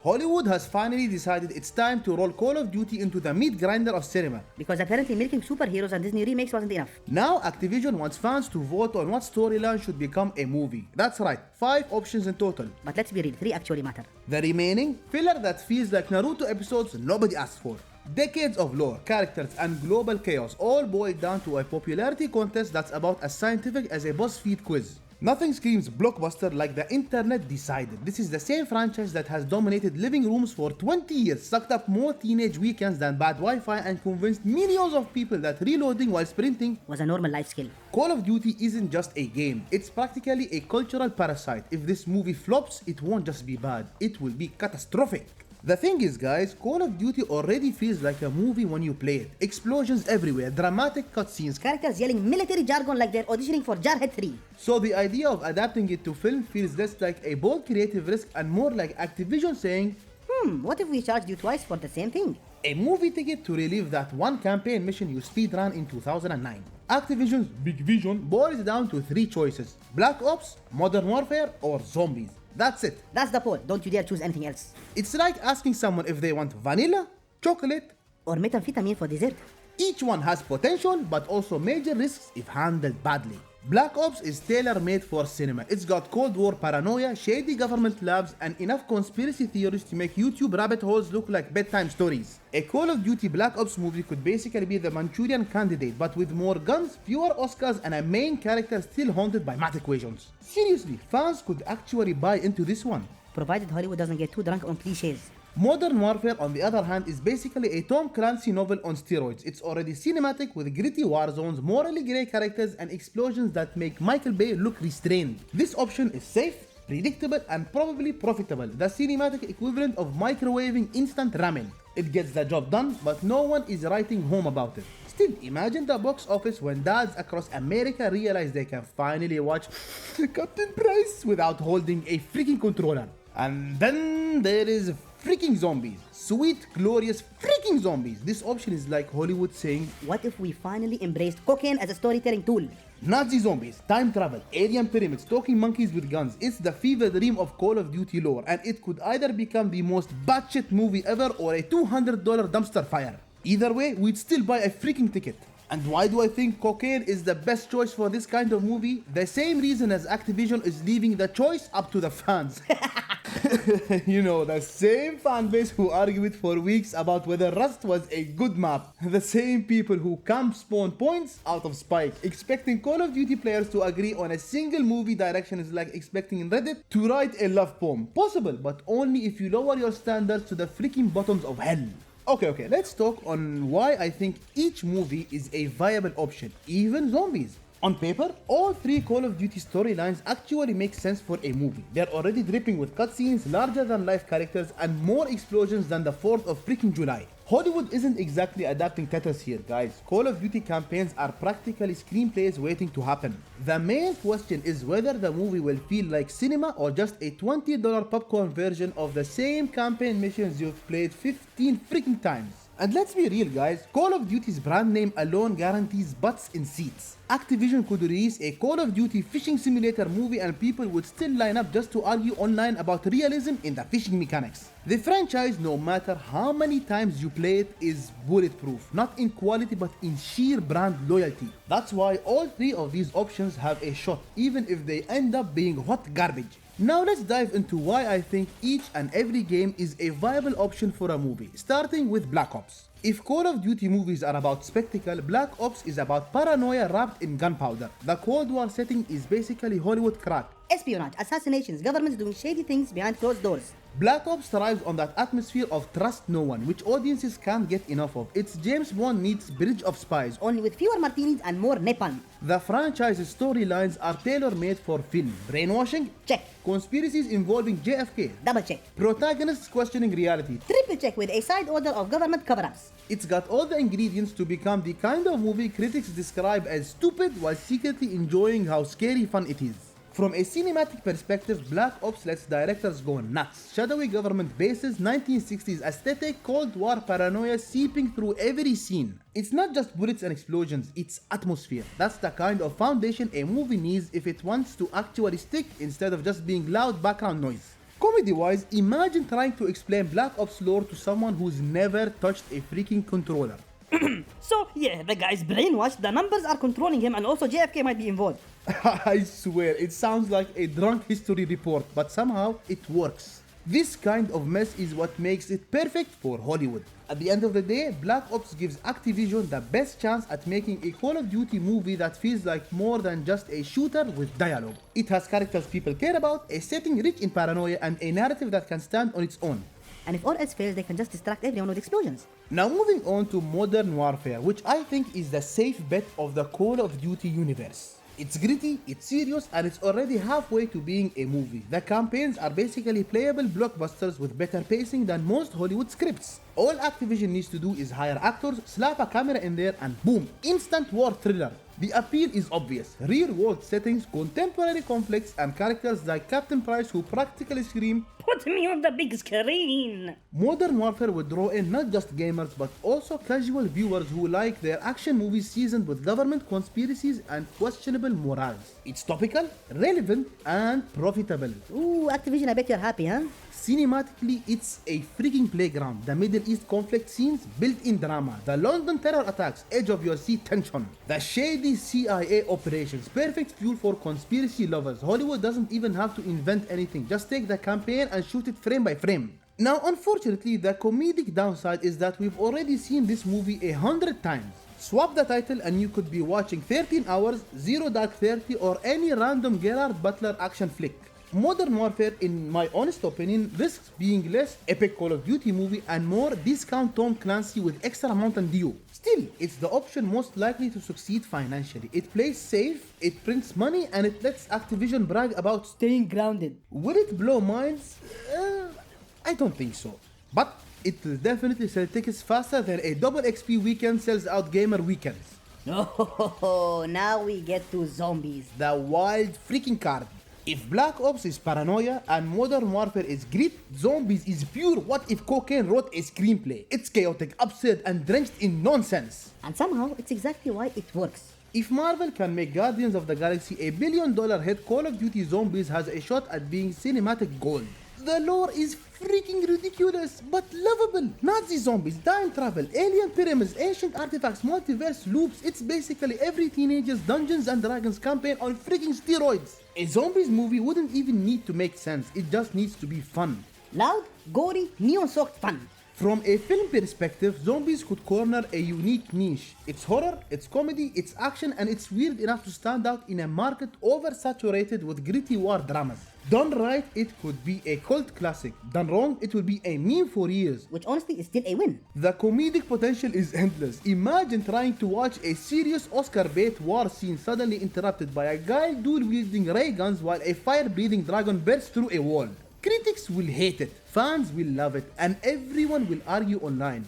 Hollywood has finally decided it's time to roll Call of Duty into the meat grinder of cinema. Because apparently milking superheroes and Disney remakes wasn't enough. Now Activision wants fans to vote on what storyline should become a movie. That's right, 5 options in total. But let's be real, 3 actually matter. The remaining, filler that feels like Naruto episodes nobody asked for. Decades of lore, characters, and global chaos all boiled down to a popularity contest that's about as scientific as a BuzzFeed quiz. Nothing screams blockbuster like the internet decided. This is the same franchise that has dominated living rooms for 20 years, sucked up more teenage weekends than bad Wi-Fi, and convinced millions of people that reloading while sprinting was a normal life skill. Call of Duty isn't just a game, it's practically a cultural parasite. If this movie flops, it won't just be bad, it will be catastrophic. The thing is guys, Call of Duty already feels like a movie when you play it. Explosions everywhere, dramatic cutscenes, characters yelling military jargon like they're auditioning for Jarhead 3. So the idea of adapting it to film feels less like a bold creative risk and more like Activision saying, what if we charged you twice for the same thing? A movie ticket to relive that one campaign mission you speedran in 2009. Activision's big vision boils down to 3 choices: Black Ops, Modern Warfare, or Zombies. That's it. That's the poll, don't you dare choose anything else. It's like asking someone if they want vanilla, chocolate, or methamphetamine for dessert. Each one has potential but also major risks if handled badly. Black Ops is tailor-made for cinema. It's got Cold War paranoia, shady government labs, and enough conspiracy theories to make YouTube rabbit holes look like bedtime stories. A Call of Duty Black Ops movie could basically be the Manchurian Candidate, but with more guns, fewer Oscars, and a main character still haunted by math equations. Seriously, fans could actually buy into this one. Provided Hollywood doesn't get too drunk on cliches. Modern Warfare, on the other hand, is basically a Tom Clancy novel on steroids. It's already cinematic with gritty war zones, morally grey characters, and explosions that make Michael Bay look restrained. This option is safe, predictable, and probably profitable. The cinematic equivalent of microwaving instant ramen. It gets the job done, but no one is writing home about it. Still, imagine the box office when dads across America realize they can finally watch Captain Price without holding a freaking controller. And then there is freaking zombies. Sweet, glorious freaking zombies. This option is like Hollywood saying, what if we finally embraced cocaine as a storytelling tool? Nazi zombies, time travel, alien pyramids, talking monkeys with guns. It's the fever dream of Call of Duty lore, and it could either become the most batshit movie ever or a $200 dumpster fire. Either way, we'd still buy a freaking ticket. And why do I think cocaine is the best choice for this kind of movie? The same reason as Activision is leaving the choice up to the fans. You know, the same fan base who argued for weeks about whether Rust was a good map. The same people who camp spawn points out of spite. Expecting Call of Duty players to agree on a single movie direction is like expecting Reddit to write a love poem. Possible, but only if you lower your standards to the freaking bottoms of hell. Okay, let's talk on why I think each movie is a viable option, even zombies. On paper, all 3 Call of Duty storylines actually make sense for a movie. They're already dripping with cutscenes, larger than life characters, and more explosions than the 4th of freaking July. Hollywood isn't exactly adapting Tetris here, guys. Call of Duty campaigns are practically screenplays waiting to happen. The main question is whether the movie will feel like cinema or just a $20 popcorn version of the same campaign missions you've played 15 freaking times. And let's be real guys, Call of Duty's brand name alone guarantees butts in seats. Activision could release a Call of Duty fishing simulator movie and people would still line up just to argue online about realism in the fishing mechanics. The franchise, no matter how many times you play it, is bulletproof, not in quality but in sheer brand loyalty. That's why all 3 of these options have a shot, even if they end up being hot garbage. Now let's dive into why I think each and every game is a viable option for a movie, starting with Black Ops. If Call of Duty movies are about spectacle, Black Ops is about paranoia wrapped in gunpowder. The Cold War setting is basically Hollywood crack. Espionage, assassinations, governments doing shady things behind closed doors. Black Ops thrives on that atmosphere of trust no one, which audiences can't get enough of. It's James Bond meets Bridge of Spies, only with fewer martinis and more napalm. The franchise's storylines are tailor-made for film. Brainwashing? Check. Conspiracies involving JFK? Double check. Protagonists questioning reality? Triple check with a side order of government cover-ups. It's got all the ingredients to become the kind of movie critics describe as stupid while secretly enjoying how scary fun it is. From a cinematic perspective, Black Ops lets directors go nuts. Shadowy government bases, 1960s aesthetic, Cold War paranoia seeping through every scene. It's not just bullets and explosions, it's atmosphere. That's the kind of foundation a movie needs if it wants to actually stick instead of just being loud background noise. Comedy-wise, imagine trying to explain Black Ops lore to someone who's never touched a freaking controller. So, yeah, the guy's brainwashed, the numbers are controlling him, and also JFK might be involved. I swear, it sounds like a drunk history report, but somehow it works. This kind of mess is what makes it perfect for Hollywood. At the end of the day, Black Ops gives Activision the best chance at making a Call of Duty movie that feels like more than just a shooter with dialogue. It has characters people care about, a setting rich in paranoia, and a narrative that can stand on its own. And if all else fails, they can just distract everyone with explosions. Now moving on to Modern Warfare, which I think is the safe bet of the Call of Duty universe. It's gritty, it's serious, and it's already halfway to being a movie. The campaigns are basically playable blockbusters with better pacing than most Hollywood scripts. All Activision needs to do is hire actors, slap a camera in there, and boom, instant war thriller. The appeal is obvious. Real-world settings, contemporary conflicts, and characters like Captain Price who practically scream, Put me on the big screen! Modern Warfare would draw in not just gamers but also casual viewers who like their action movies seasoned with government conspiracies and questionable morals. It's topical, relevant, and profitable. Ooh, Activision, I bet you're happy, huh? Cinematically, it's a freaking playground. The Middle East conflict scenes, built-in drama, the London terror attacks, edge of your seat tension, the shady CIA operations, perfect fuel for conspiracy lovers. Hollywood doesn't even have to invent anything, just take the campaign and shoot it frame by frame. Now, unfortunately, the comedic downside is that we've already seen this movie 100 times. Swap the title and you could be watching 13 Hours, Zero Dark 30, or any random Gerard Butler action flick. Modern Warfare, in my honest opinion, risks being less epic Call of Duty movie and more discount Tom Clancy with extra Mountain Dew. Still, it's the option most likely to succeed financially. It plays safe, it prints money, and it lets Activision brag about Staying grounded. will it blow minds? I don't think so. But it will definitely sell tickets faster than a double XP weekend sells out gamer weekends. Oh, now we get to zombies. The wild freaking card. If Black Ops is paranoia and Modern Warfare is grit, Zombies is pure what if Cocaine wrote a screenplay. It's chaotic, absurd, and drenched in nonsense. And somehow, it's exactly why it works. If Marvel can make Guardians of the Galaxy a $1 billion hit, Call of Duty Zombies has a shot at being cinematic gold. The lore is freaking ridiculous, but lovable. Nazi zombies, time travel, alien pyramids, ancient artifacts, multiverse loops. It's basically every teenager's Dungeons and Dragons campaign on freaking steroids. A zombies movie wouldn't even need to make sense, it just needs to be fun. Loud, gory, neon-soaked fun. From a film perspective, Zombies could corner a unique niche. It's horror, it's comedy, it's action, and it's weird enough to stand out in a market oversaturated with gritty war dramas. Done right, it could be a cult classic. Done wrong, it will be a meme for years. Which honestly is still a win. The comedic potential is endless. Imagine trying to watch a serious Oscar bait war scene suddenly interrupted by a guy dual-wielding ray guns while a fire-breathing dragon bursts through a wall. Critics will hate it, fans will love it, and everyone will argue online.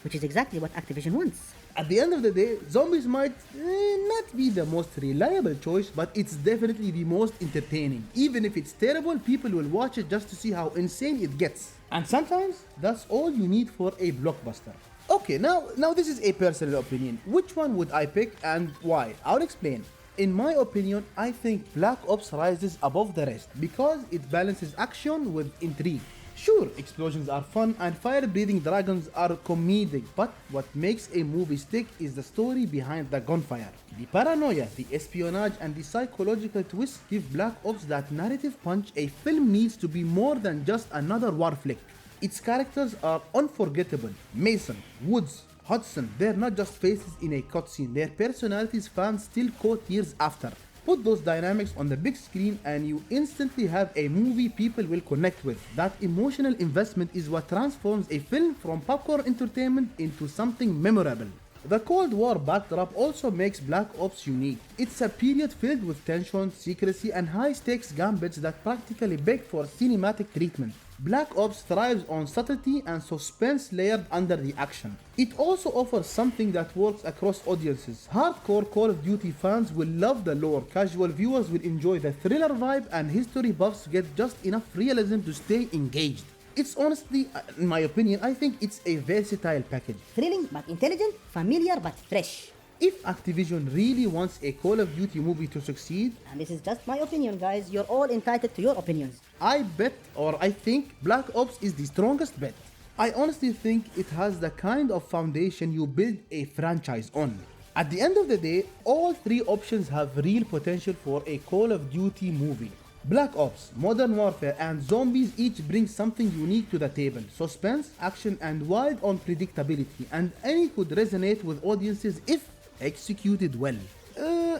Which is exactly what Activision wants. At the end of the day, Zombies might not be the most reliable choice, but it's definitely the most entertaining. Even if it's terrible, people will watch it just to see how insane it gets. And sometimes, that's all you need for a blockbuster. Okay, now this is a personal opinion. Which one would I pick and why? I'll explain. In my opinion, I think Black Ops rises above the rest because it balances action with intrigue. Sure, explosions are fun and fire-breathing dragons are comedic, but what makes a movie stick is the story behind the gunfire. The paranoia, the espionage, and the psychological twists give Black Ops that narrative punch a film needs to be more than just another war flick. Its characters are unforgettable. Mason, Woods, Hudson, they're not just faces in a cutscene, their personalities fans still quote years after. Put those dynamics on the big screen and you instantly have a movie people will connect with. That emotional investment is what transforms a film from popcorn entertainment into something memorable. The Cold War backdrop also makes Black Ops unique. It's a period filled with tension, secrecy, and high-stakes gambits that practically beg for cinematic treatment. Black Ops thrives on subtlety and suspense layered under the action. It also offers something that works across audiences. Hardcore Call of Duty fans will love the lore, casual viewers will enjoy the thriller vibe, and history buffs get just enough realism to stay engaged. It's honestly, in my opinion, I think it's a versatile package. Thrilling but intelligent, familiar but fresh. If Activision really wants a Call of Duty movie to succeed, And this is just my opinion, guys. You're all entitled to your opinions. I bet, or I think, Black Ops is the strongest bet. I honestly think it has the kind of foundation you build a franchise on. At the end of the day, all three options have real potential for a Call of Duty movie. Black Ops, Modern Warfare and Zombies each bring something unique to the table. Suspense, action and wild unpredictability, and any could resonate with audiences if executed well.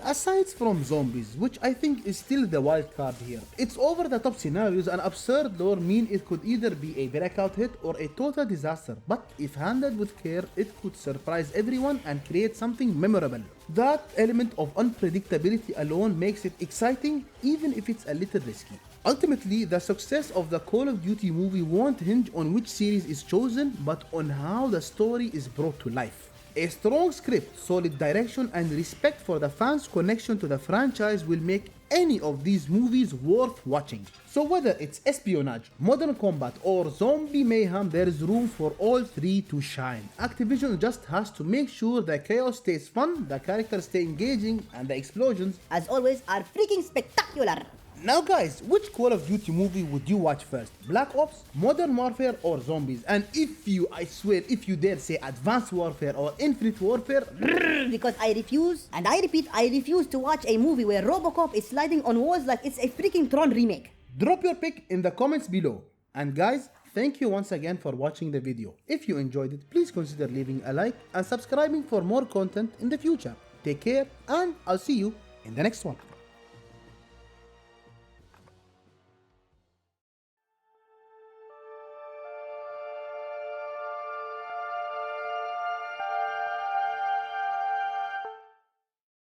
Aside from Zombies, which I think is still the wild card here. Its over-the-top scenarios and absurd lore mean it could either be a breakout hit or a total disaster, but if handled with care, it could surprise everyone and create something memorable. That element of unpredictability alone makes it exciting, even if it's a little risky. Ultimately, the success of the Call of Duty movie won't hinge on which series is chosen, but on how the story is brought to life. A strong script, solid direction, and respect for the fans' connection to the franchise will make any of these movies worth watching. So whether it's espionage, modern combat, or zombie mayhem, there is room for all three to shine. Activision just has to make sure the chaos stays fun, the characters stay engaging, and the explosions, As always, are freaking spectacular. Now guys, which Call of Duty movie would you watch first? Black Ops, Modern Warfare or Zombies? And I swear, if you dare say Advanced Warfare or Infinite Warfare, Because I refuse, and I repeat, I refuse to watch a movie where Robocop is sliding on walls like it's a freaking Tron remake. drop your pick in the comments below. And guys, thank you once again for watching the video. If you enjoyed it, please consider leaving a like and subscribing for more content in the future. Take care and I'll see you in the next one.